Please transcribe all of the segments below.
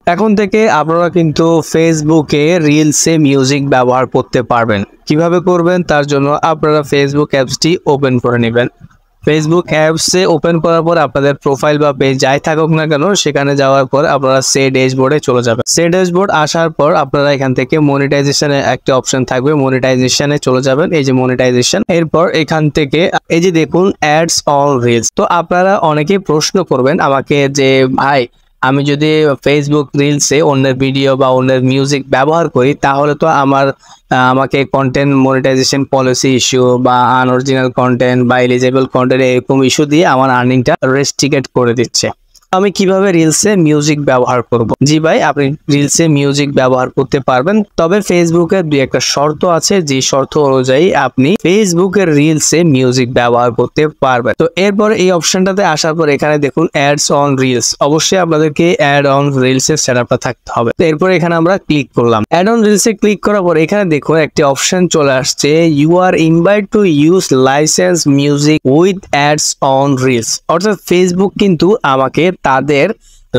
এখন থেকে আপনারা কিন্তু ফেসবুকে রিলসে মিউজিক ব্যবহার করতে পারবেন। কিভাবে করবেন তার জন্য আপনারা ফেসবুক অ্যাপসটি ওপেন করে নেবেন। ফেসবুক অ্যাপসে ওপেন করার পর আপনাদের প্রোফাইল বা পেজ যাই থাকুক না কেন সেখানে যাওয়ার পর আপনারা সে ড্যাশবোর্ডে চলে যাবেন। সে ড্যাশবোর্ড আসার পর আপনারা এখান থেকে মনিটাইজেশনের একটা অপশন থাকবে, মনিটাইজেশনে চলে যাবেন। এই যে মনিটাইজেশন, এরপর এখান থেকে এই যে দেখুন অ্যাডস অন রিলস। তো আপনারা অনেকেই প্রশ্ন করবেন আমাকে যে ভাই আমি যদি ফেসবুক রিলসে অন্যের ভিডিও বা অন্যের মিউজিক ব্যবহার করি তাহলে তো আমাকে কন্টেন্ট মনিটাইজেশন পলিসি ইস্যু বা আনঅরিজিনাল কন্টেন্ট বা এলিজেবল কন্টেন্ট এরকম ইস্যু দিয়ে আমার আর্নিংটা রেস্ট্রিক্টেড করে দিচ্ছে। আমি কিভাবে রিলসে মিউজিক ব্যবহার করব? জি ভাই, আপনি রিলসে মিউজিক ব্যবহার করতে পারবেন, তবে ফেসবুকের দুই একটা শর্ত আছে, যে শর্ত অনুযায়ী আপনি ফেসবুকের রিলসে মিউজিক ব্যবহার করতে পারবেন। তো এরপর এই অপশনটাতে আসার পর এখানে দেখুন অ্যাডস অন রিলস। অবশ্যই আপনাদেরকে অ্যাড অন রিলস এর সেটআপটা থাকতে হবে। তো এরপর এখানে আমরা ক্লিক করলাম। অ্যাড অন রিলসে ক্লিক করার পর এখানে দেখুন একটি অপশন চলে আসছে, you are invite to use licence music with ads on reels. অর্থাৎ ফেসবুক কিন্তু আমাকে তাদের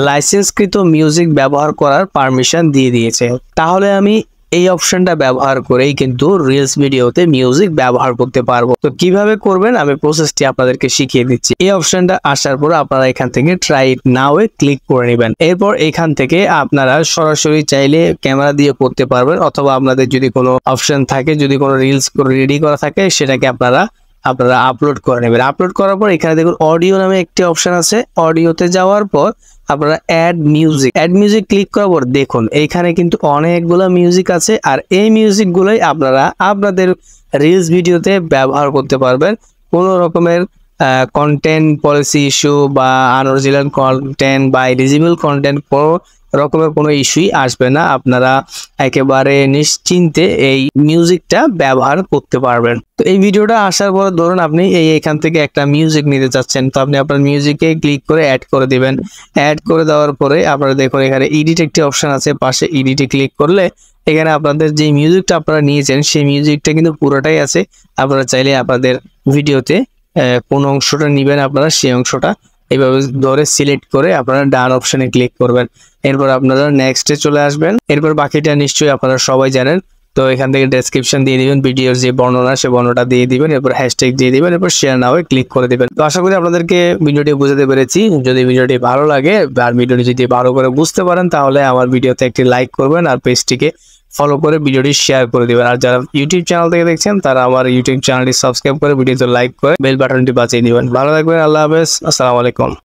লাইসেন্সকৃত মিউজিক ব্যবহার করার পারমিশন দিয়ে দিয়েছে। তাহলে আমি এই অপশনটা ব্যবহার করেই কিন্তু রিলস ভিডিওতে মিউজিক ব্যবহার করতে পারবো। তো কিভাবে করবেন আমি প্রসেসটি আপনাদেরকে শিখিয়ে দিচ্ছি। এই অপশনটা আসার পর আপনারা এখান থেকে try it now A click করে নেবেন। এরপর এখান থেকে আপনারা সরাসরি চাইলে ক্যামেরা দিয়ে করতে পারবেন, অথবা আপনাদের যদি কোনো অপশন থাকে, যদি কোনো রিলস রেডি করা থাকে সেটাকে আপনারা আপলোড করে নেবেন। আপলোড করার পর এখানে দেখুন অডিও নামে একটি অপশন আছে। অডিওতে যাওয়ার পর আপনারা অ্যাড মিউজিক ক্লিক করার পর দেখুন এইখানে কিন্তু অনেকগুলো মিউজিক আছে, আর এই মিউজিক গুলোই আপনারা আপনাদের রিলস ভিডিওতে ব্যবহার করতে পারবেন। কোনো রকমের কন্টেন্ট পলিসি ইস্যু বা আনঅরিজিনাল কন্টেন্ট বা এলিজিবল কন্টেন্ট কোনো রকমের কোনো ইস্যুই আসবে না। আপনারা একেবারে নিশ্চিন্তে এই মিউজিকটা ব্যবহার করতে পারবেন। তো এই ভিডিওটা আসার পর ধরুন আপনি এখান থেকে একটা মিউজিক নিতে চাচ্ছেন, তো আপনি আপনার মিউজিকে ক্লিক করে অ্যাড করে দিবেন। অ্যাড করে দেওয়ার পরে আপনারা দেখুন এখানে এডিট একটি অপশন আছে, পাশে এডিটে ক্লিক করলে এখানে আপনাদের যে মিউজিকটা আপনারা নিয়েছেন সেই মিউজিকটা কিন্তু পুরোটাই আছে। আপনারা চাইলে আপনাদের ভিডিওতে কোন অংশটা নেবেন আপনারা সেই অংশটা এইভাবে ধরে সিলেক্ট করে আপনারা ডান অপশনে ক্লিক করবেন। এরপর আপনারা নেক্সটে চলে আসবেন। এরপর বাকিটা নিশ্চয়ই আপনারা সবাই জানেন। তো এখান থেকে ডেসক্রিপশন দিয়ে দিবেন, ভিডিওর যে বর্ণনা সে বর্ণনাটা দিয়ে দিবেন, এরপর হ্যাশট্যাগ দিয়ে দিবেন, এরপর শেয়ার নাও ক্লিক করে দিবেন। তো আশা করি আপনাদেরকে ভিডিওটি বুঝাতে পেরেছি। যদি ভিডিওটি ভালো লাগে আর ভিডিওটি যদি ভালো করে বুঝতে পারেন তাহলে আমার ভিডিওতে একটি লাইক করবেন আর পেজটিকে ফলো করে ভিডিওটি শেয়ার করে দিবেন। আর যারা ইউটিউব চ্যানেল থেকে দেখছেন তারা আমার ইউটিউব চ্যানেলটি সাবস্ক্রাইব করে ভিডিওতে লাইক করে বেল বাটনটি বাজিয়ে দিবেন। ভালো থাকবেন, আল্লাহ হাফেজ, আসসালামু আলাইকুম।